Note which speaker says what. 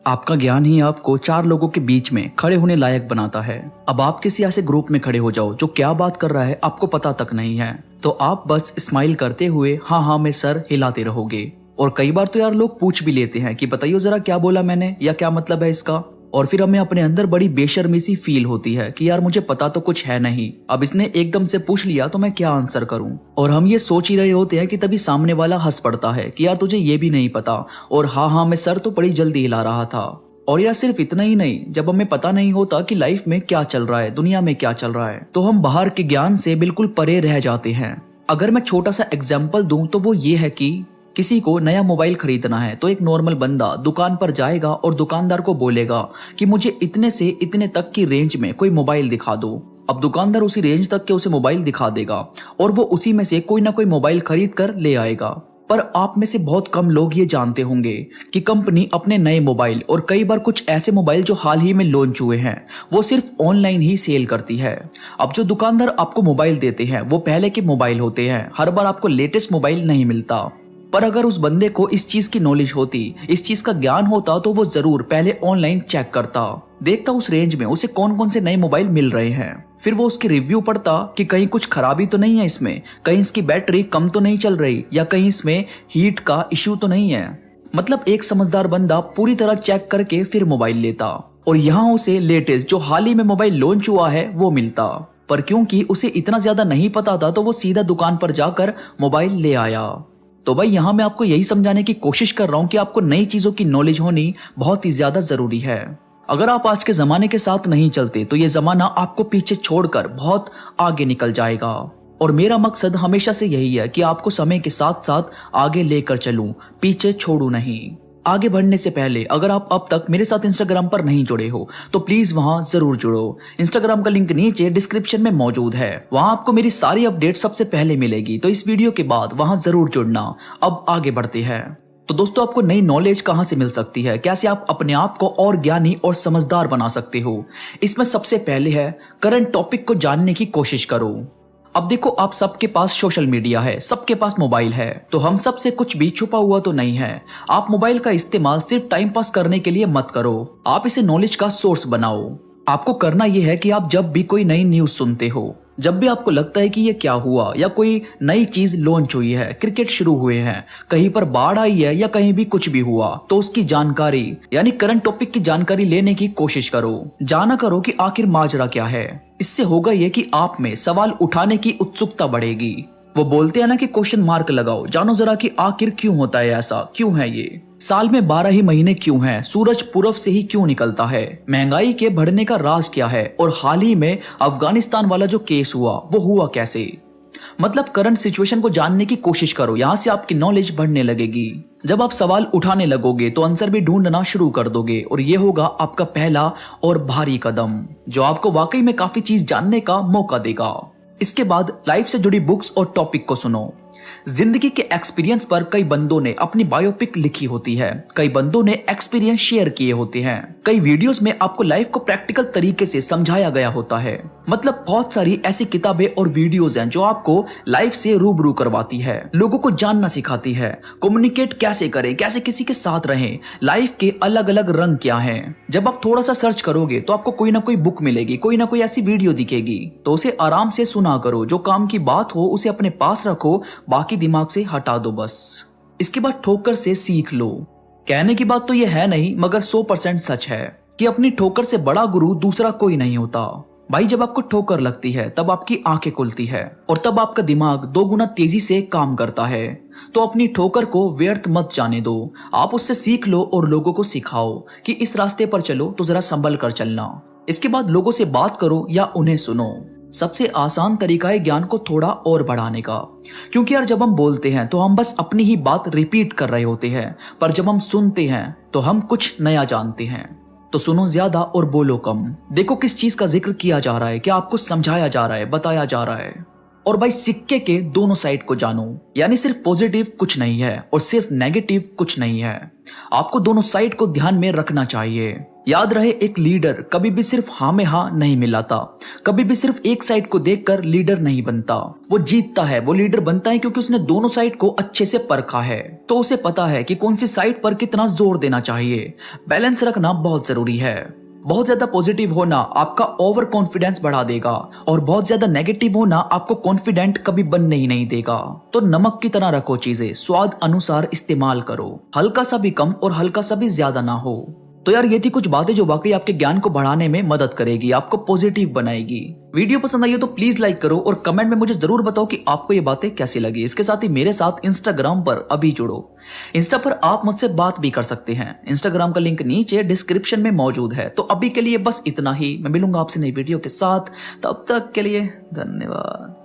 Speaker 1: आपका ज्ञान ही आपको चार लोगों के बीच में खड़े होने लायक बनाता है। अब आप किसी ऐसे ग्रुप में खड़े हो जाओ जो क्या बात कर रहा है आपको पता तक नहीं है, तो आप बस स्माइल करते हुए हाँ हाँ में सर हिलाते रहोगे। और कई बार तो यार लोग पूछ भी लेते हैं कि बताइए जरा क्या बोला मैंने या क्या मतलब है इसका। और फिर हमें अपने अंदर बड़ी बेशर्मी सी फील होती है कि यार मुझे पता तो कुछ है नहीं, अब इसने एकदम से पूछ लिया तो मैं क्या आंसर करूं। और हम ये सोच ही रहे होते हैं कि तभी सामने वाला हंस पड़ता है कि यार तुझे ये भी नहीं पता, और हाँ हाँ मैं सर तो बड़ी जल्दी हिला रहा था। और यार सिर्फ इतना ही नहीं, जब हमें पता नहीं होता कि लाइफ में क्या चल रहा है, दुनिया में क्या चल रहा है, तो हम बाहर के ज्ञान से बिल्कुल परे रह जाते हैं। अगर मैं छोटा सा एग्जाम्पल दूं तो वो ये है कि किसी को नया मोबाइल खरीदना है तो एक नॉर्मल बंदा दुकान पर जाएगा और दुकानदार को बोलेगा कि मुझे इतने से इतने तक की रेंज में कोई मोबाइल दिखा दो। अब दुकानदार उसी रेंज तक के उसे मोबाइल दिखा देगा और वो उसी में से कोई ना कोई मोबाइल खरीद कर ले आएगा। पर आप में से बहुत कम लोग ये जानते होंगे कि कंपनी अपने नए मोबाइल और कई बार कुछ ऐसे मोबाइल जो हाल ही में लॉन्च हुए हैं वो सिर्फ ऑनलाइन ही सेल करती है। अब जो दुकानदार आपको मोबाइल देते हैं वो पहले के मोबाइल होते हैं, हर बार आपको लेटेस्ट मोबाइल नहीं मिलता। पर अगर उस बंदे को इस चीज की नॉलेज होती, इस चीज का ज्ञान होता, तो वो जरूर पहले ऑनलाइन चेक करता, देखता उस रेंज में उसे कौन कौन से नए मोबाइल मिल रहे हैं। फिर वो उसके रिव्यू पढ़ता कि कहीं कुछ खराबी तो नहीं है इसमें, कहीं इसकी बैटरी कम तो नहीं चल रही, या कहीं इसमें हीट का इश्यू तो नहीं है। मतलब एक समझदार बंदा पूरी तरह चेक करके फिर मोबाइल लेता, और यहाँ उसे लेटेस्ट जो हाल ही में मोबाइल लॉन्च हुआ है वो मिलता। पर क्योंकि उसे इतना ज्यादा नहीं पता था तो वो सीधा दुकान पर जाकर मोबाइल ले आया। तो भाई यहाँ मैं आपको यही समझाने की कोशिश कर रहा हूँ कि आपको नई चीजों की नॉलेज होनी बहुत ही ज्यादा जरूरी है। अगर आप आज के जमाने के साथ नहीं चलते तो ये जमाना आपको पीछे छोड़कर बहुत आगे निकल जाएगा। और मेरा मकसद हमेशा से यही है कि आपको समय के साथ साथ आगे लेकर चलूं, पीछे छोड़ू नहीं। आगे बढ़ने से पहले अगर आप अब तक मेरे साथ इंस्टाग्राम पर नहीं जुड़े हो तो प्लीज वहां जरूर जुड़ो। इंस्टाग्राम का लिंक नीचे डिस्क्रिप्शन में मौजूद है, वहां आपको मेरी सारी अपडेट सबसे पहले मिलेगी, तो इस वीडियो के बाद वहां जरूर जुड़ना। अब आगे बढ़ते हैं। तो दोस्तों, आपको नई नॉलेज कहां से मिल सकती है, कैसे आप अपने आप को और ज्ञानी और समझदार बना सकते हो, इसमें सबसे पहले है करंट टॉपिक को जानने की कोशिश करो। अब देखो, आप सबके पास सोशल मीडिया है, सबके पास मोबाइल है, तो हम सब से कुछ भी छुपा हुआ तो नहीं है। आप मोबाइल का इस्तेमाल सिर्फ टाइम पास करने के लिए मत करो, आप इसे नॉलेज का सोर्स बनाओ। आपको करना यह है कि आप जब भी कोई नई न्यूज सुनते हो, जब भी आपको लगता है कि ये क्या हुआ या कोई नई चीज लॉन्च हुई है, क्रिकेट शुरू हुए हैं, कहीं पर बाढ़ आई है या कहीं भी कुछ भी हुआ, तो उसकी जानकारी यानी करंट टॉपिक की जानकारी लेने की कोशिश करो। जाना करो कि आखिर माजरा क्या है। इससे होगा ये कि आप में सवाल उठाने की उत्सुकता बढ़ेगी। वो बोलते हैं ना कि क्वेश्चन मार्क लगाओ, जानो जरा कि आखिर क्यों होता है ऐसा, क्यों है ये, साल में 12 ही महीने क्यों हैं, सूरज पूरब से ही क्यों निकलता है, महंगाई के बढ़ने का राज क्या है, और हाल ही में अफगानिस्तान वाला जो केस हुआ वो हुआ कैसे। मतलब करंट सिचुएशन को जानने की कोशिश करो, यहाँ से आपकी नॉलेज बढ़ने लगेगी। जब आप सवाल उठाने लगोगे तो आंसर भी ढूंढना शुरू कर दोगे, और ये होगा आपका पहला और भारी कदम जो आपको वाकई में काफी चीज जानने का मौका देगा। इसके बाद लाइफ से जुड़ी बुक्स और टॉपिक को सुनो। जिंदगी के एक्सपीरियंस पर कई बंदों ने अपनी बायोपिक लिखी होती है, कई बंदों ने एक्सपीरियंस शेयर किए होते हैं, कई वीडियोस में आपको लाइफ को प्रैक्टिकल तरीके से समझाया गया होता है। मतलब बहुत सारी ऐसी किताबें और वीडियोस हैं जो आपको लाइफ से रूबरू करवाती है, लोगों को जानना सिखाती है, कम्युनिकेट कैसे करें, कैसे किसी के साथ रहें, लाइफ के अलग अलग रंग क्या हैं। जब आप थोड़ा सा सर्च करोगे तो आपको कोई ना कोई बुक मिलेगी, कोई ना कोई ऐसी वीडियो दिखेगी, तो उसे आराम से सुना करो। जो काम की बात हो उसे अपने पास रखो, बाकी दिमाग से हटा दो बस। इसके बाद ठोकर से सीख लो। कहने की बात तो यह है नहीं, मगर 100% सच है कि अपनी ठोकर से बड़ा गुरु दूसरा कोई नहीं होता। भाई, जब आपको ठोकर लगती है तब आपकी आंखें खुलती है और तब आपका दिमाग 2 गुना तेजी से काम करता है। तो अपनी ठोकर को व्यर्थ मत जाने दो, आप उससे सीख लो और लोगों को सिखाओ कि इस रास्ते पर चलो तो जरा संभल कर चलना। इसके बाद लोगों से बात करो या उन्हें सुनो। सबसे आसान तरीका है ज्ञान को थोड़ा और बढ़ाने का, क्योंकि यार जब हम बोलते हैं तो हम बस अपनी ही बात रिपीट कर रहे होते हैं, पर जब हम सुनते हैं तो हम कुछ नया जानते हैं। तो सुनो ज्यादा और बोलो कम। देखो किस चीज का जिक्र किया जा रहा है, क्या आपको समझाया जा रहा है, बताया जा रहा है। और भाई, सिक्के के दोनों साइड को जानो, यानी सिर्फ पॉजिटिव कुछ नहीं है और सिर्फ नेगेटिव कुछ नहीं है। आपको दोनों साइड को ध्यान में रखना चाहिए। याद रहे, एक लीडर कभी भी सिर्फ हाँ में हाँ नहीं मिलाता, कभी भी सिर्फ एक साइड को देखकर लीडर नहीं बनता। वो जीतता है, वो लीडर बनता है क्योंकि उसने दोनों साइड को अच्छे से परखा है, तो उसे पता है कि कौन सी साइड पर कितना जोर देना चाहिए। बैलेंस रखना बहुत जरूरी है। बहुत ज्यादा पॉजिटिव होना आपका ओवर कॉन्फिडेंस बढ़ा देगा और बहुत ज्यादा नेगेटिव होना आपको कॉन्फिडेंट कभी बनने ही नहीं देगा। तो नमक की तरह रखो चीजें, स्वाद अनुसार इस्तेमाल करो, हल्का सा भी कम और हल्का सा भी ज्यादा ना हो। तो यार ये थी कुछ बातें जो वाकई आपके ज्ञान को बढ़ाने में मदद करेगी, आपको पॉजिटिव बनाएगी। वीडियो पसंद आई हो तो प्लीज लाइक करो और कमेंट में मुझे जरूर बताओ कि आपको ये बातें कैसी लगी। इसके साथ ही मेरे साथ इंस्टाग्राम पर अभी जुड़ो। इंस्टा पर आप मुझसे बात भी कर सकते हैं, इंस्टाग्राम का लिंक नीचे डिस्क्रिप्शन में मौजूद है। तो अभी के लिए बस इतना ही, मैं मिलूंगा आपसे नई वीडियो के साथ, तब तक के लिए धन्यवाद।